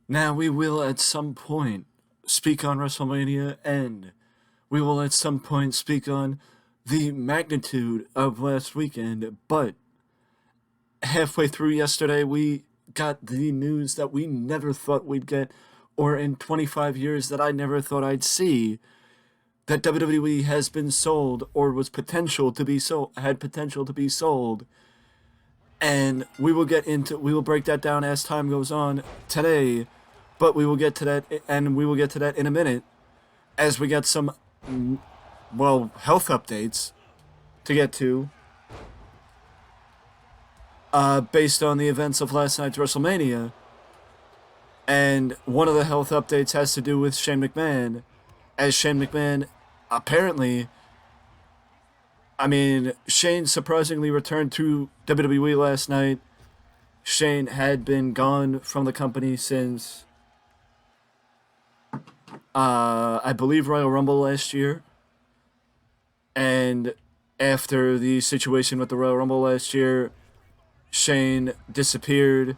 Now we will at some point speak on WrestleMania, and we will at some point speak on the magnitude of last weekend, but halfway through yesterday we got the news that we never thought we'd get, or in 25 years that I never thought I'd see, that WWE has been sold or was potential to be sold, had potential to be sold. And we will break that down as time goes on today, but we will get to that, and we will get to that in a minute, as we got some, health updates to get to, based on the events of last night's WrestleMania. And one of the health updates has to do with Shane McMahon, as Shane McMahon apparently, Shane surprisingly returned to WWE last night. Shane had been gone from the company since, I believe, Royal Rumble last year. And after the situation with the Royal Rumble last year, Shane disappeared.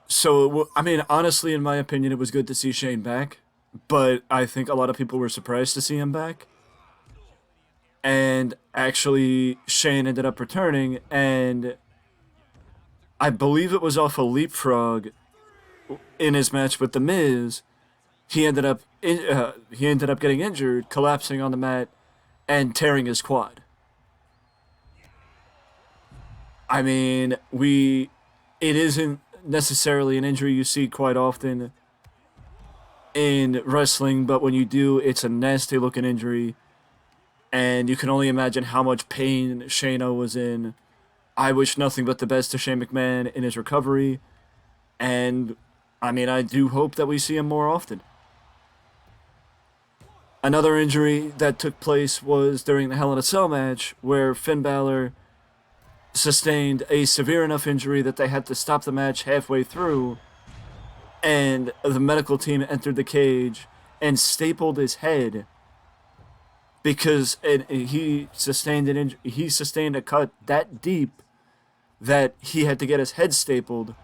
So, honestly, in my opinion, it was good to see Shane back. But I think a lot of people were surprised to see him back. And actually, Shane ended up returning, and I believe it was off a leapfrog in his match with The Miz. He ended up getting injured, collapsing on the mat, and tearing his quad. It isn't necessarily an injury you see quite often in wrestling, but when you do, it's a nasty looking injury, and you can only imagine how much pain Shayna was in. I wish nothing but the best to Shane McMahon in his recovery, and I do hope that we see him more often. Another injury that took place was during the Hell in a Cell match, where Finn Balor sustained a severe enough injury that they had to stop the match halfway through, and the medical team entered the cage and stapled his head because he sustained he sustained a cut that deep that he had to get his head stapled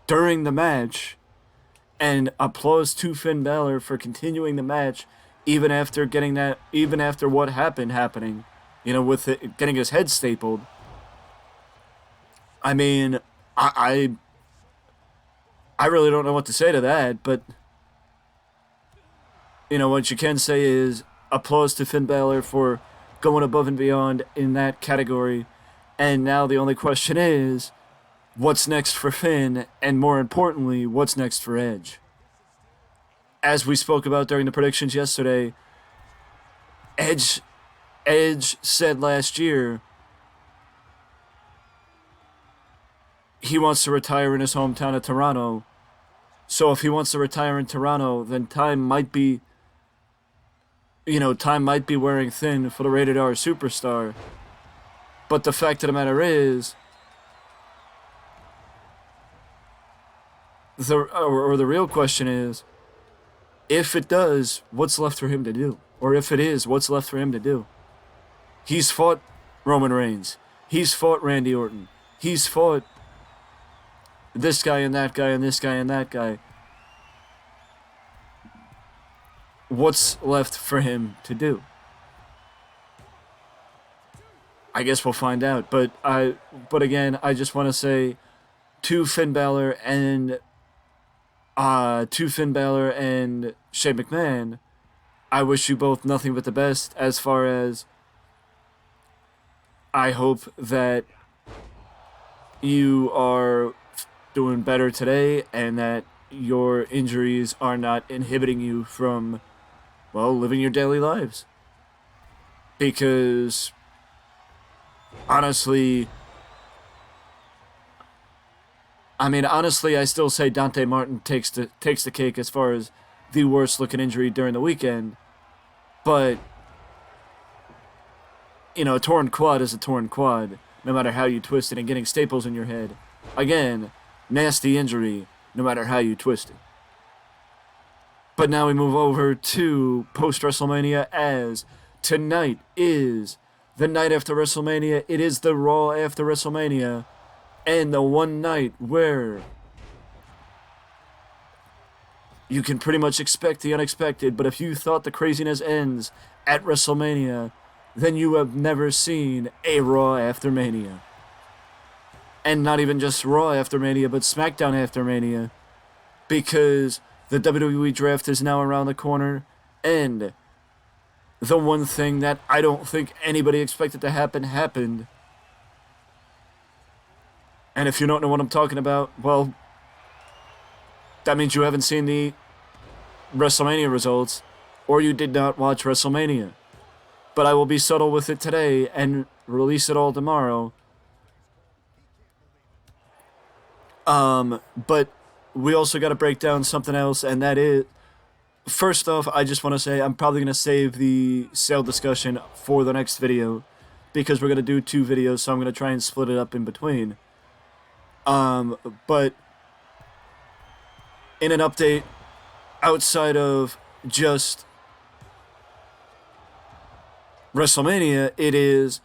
during the match. And applause to Finn Balor for continuing the match even after what happening, with getting his head stapled. I really don't know what to say to that, but what you can say is applause to Finn Balor for going above and beyond in that category. And now the only question is, what's next for Finn, and more importantly, what's next for Edge? As we spoke about during the predictions yesterday, Edge said last year he wants to retire in his hometown of Toronto. So if he wants to retire in Toronto, then time might be wearing thin for the Rated R superstar. But the fact of the matter is, the real question is, if it does, what's left for him to do? Or if it is, what's left for him to do? He's fought Roman Reigns. He's fought Randy Orton. He's fought this guy and that guy and this guy and that guy. What's left for him to do? I guess we'll find out. But again, I just want to say to Finn Balor and Shane McMahon, I wish you both nothing but the best, as far as I hope that you are doing better today and that your injuries are not inhibiting you from, living your daily lives. Because honestly, I still say Dante Martin takes the cake as far as the worst looking injury during the weekend. But a torn quad is a torn quad, no matter how you twist it, and getting staples in your head, again, nasty injury, no matter how you twist it. But now we move over to post-WrestleMania, as tonight is the night after WrestleMania. It is the Raw after WrestleMania, and the one night where you can pretty much expect the unexpected, but if you thought the craziness ends at WrestleMania, then you have never seen a Raw after Mania. And not even just Raw after Mania, but SmackDown after Mania. Because the WWE draft is now around the corner, and the one thing that I don't think anybody expected to happen happened. And if you don't know what I'm talking about, well, that means you haven't seen the WrestleMania results, or you did not watch WrestleMania. But I will be subtle with it today and release it all tomorrow. But we also got to break down something else, and that is, first off, I just want to say I'm probably going to save the sale discussion for the next video, because we're going to do 2 videos, so I'm going to try and split it up in between. But in an update outside of just WrestleMania, it is,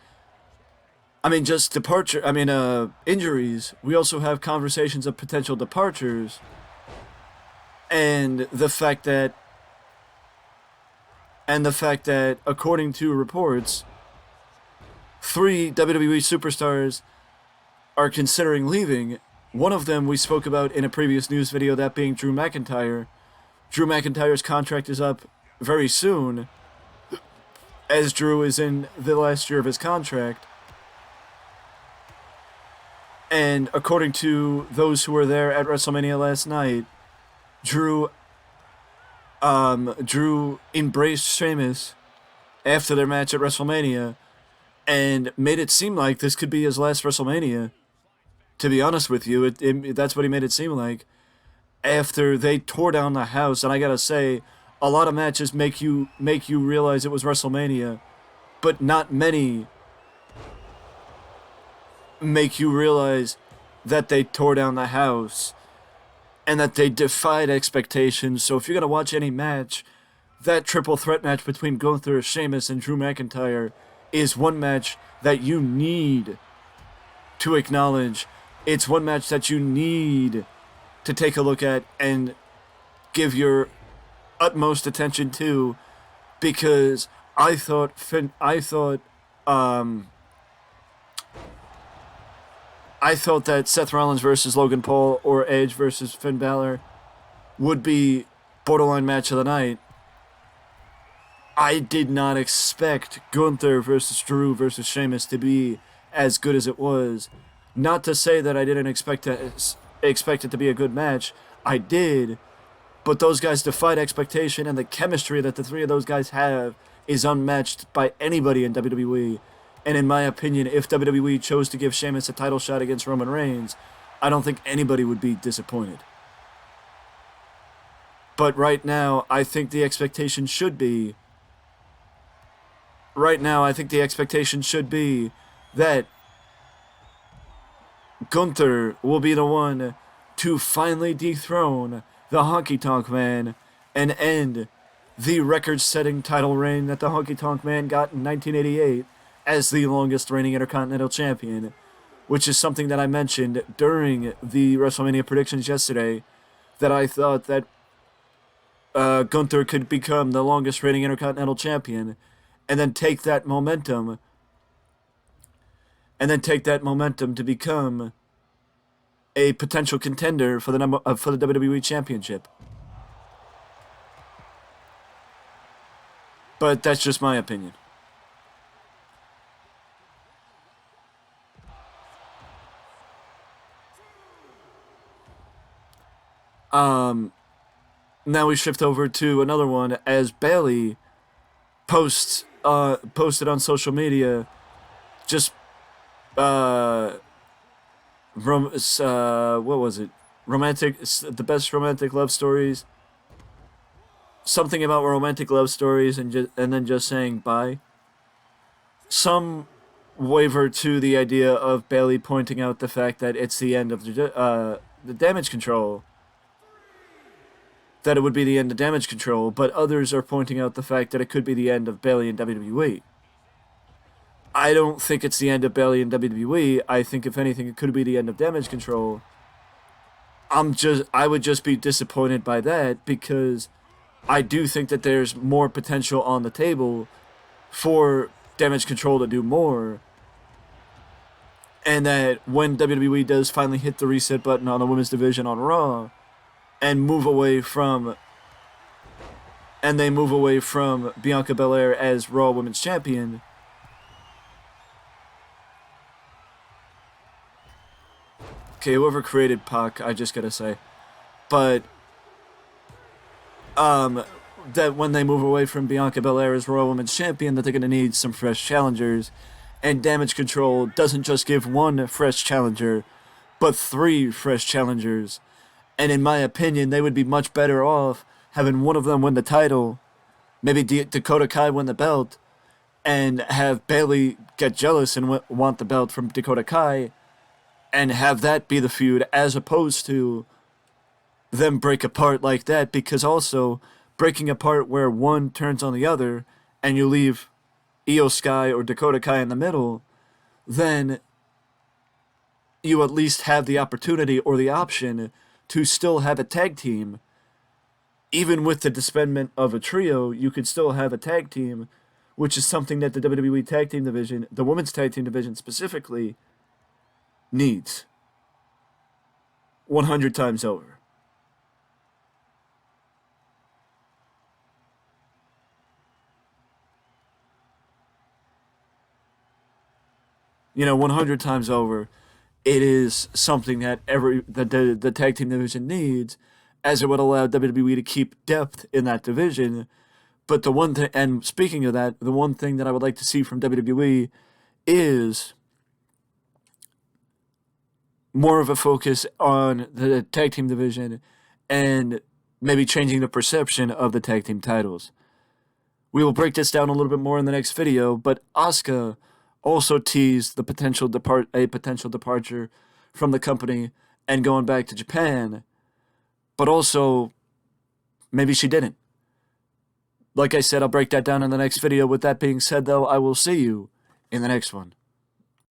just injuries. We also have conversations of potential departures, and the fact that according to reports, 3 WWE superstars are considering leaving. One of them we spoke about in a previous news video, that being Drew McIntyre. Drew McIntyre's contract is up very soon, as Drew is in the last year of his contract. And according to those who were there at WrestleMania last night, Drew embraced Sheamus after their match at WrestleMania and made it seem like this could be his last WrestleMania. To be honest with you, that's what he made it seem like. After they tore down the house, and I gotta say, a lot of matches make you realize it was WrestleMania, but not many make you realize that they tore down the house and that they defied expectations. So if you're gonna watch any match, that triple threat match between Gunther, Sheamus, and Drew McIntyre is one match that you need to acknowledge. It's one match that you need to take a look at and give your utmost attention to, because I thought that Seth Rollins versus Logan Paul or Edge versus Finn Balor would be borderline match of the night. I did not expect Gunther versus Drew versus Sheamus to be as good as it was. Not to say that I didn't expect it to be a good match. I did, but those guys defied expectation, and the chemistry that the 3 of those guys have is unmatched by anybody in WWE. And in my opinion, if WWE chose to give Sheamus a title shot against Roman Reigns, I don't think anybody would be disappointed. But right now, I think the expectation should be that Gunther will be the one to finally dethrone the Honky Tonk Man and end the record-setting title reign that the Honky Tonk Man got in 1988 as the longest reigning Intercontinental Champion, which is something that I mentioned during the WrestleMania predictions yesterday, that I thought that Gunther could become the longest reigning Intercontinental Champion, and then take that momentum to become a potential contender for the WWE Championship. But that's just my opinion. Now we shift over to another one, as Bayley posted on social media just what was it? The best romantic love stories. Something about romantic love stories, and then just saying bye. Some waver to the idea of Bayley pointing out the fact that it's the end of the Damage Control. That it would be the end of Damage Control, but others are pointing out the fact that it could be the end of Bayley and WWE. I don't think it's the end of Bayley and WWE. I think, if anything, it could be the end of Damage Control. I would just be disappointed by that, because I do think that there's more potential on the table for Damage Control to do more, and that when WWE does finally hit the reset button on the women's division on Raw and move away from Bianca Belair as Raw Women's Champion, okay, whoever created Pac, I just gotta say, but that when they move away from Bianca Belair as Raw Women's Champion, that they're gonna need some fresh challengers, and Damage Control doesn't just give one fresh challenger, but 3 fresh challengers. And in my opinion, they would be much better off having one of them win the title, maybe Dakota Kai win the belt, and have Bayley get jealous and want the belt from Dakota Kai, and have that be the feud, as opposed to them break apart like that. Because also, breaking apart where one turns on the other, and you leave Io Sky or Dakota Kai in the middle, then you at least have the opportunity or the option to still have a tag team. Even with the disbandment of a trio, you could still have a tag team, which is something that the WWE Tag Team Division, the Women's Tag Team Division specifically, needs 100 times over. You know, 100 times over, it is something that the tag team division needs, as it would allow WWE to keep depth in that division. But the one thing, and speaking of that, the one thing that I would like to see from WWE is more of a focus on the tag team division, and maybe changing the perception of the tag team titles. We will break this down a little bit more in the next video, but Asuka also teased a potential departure from the company and going back to Japan, but also maybe she didn't. Like I said, I'll break that down in the next video. With that being said, though, I will see you in the next one.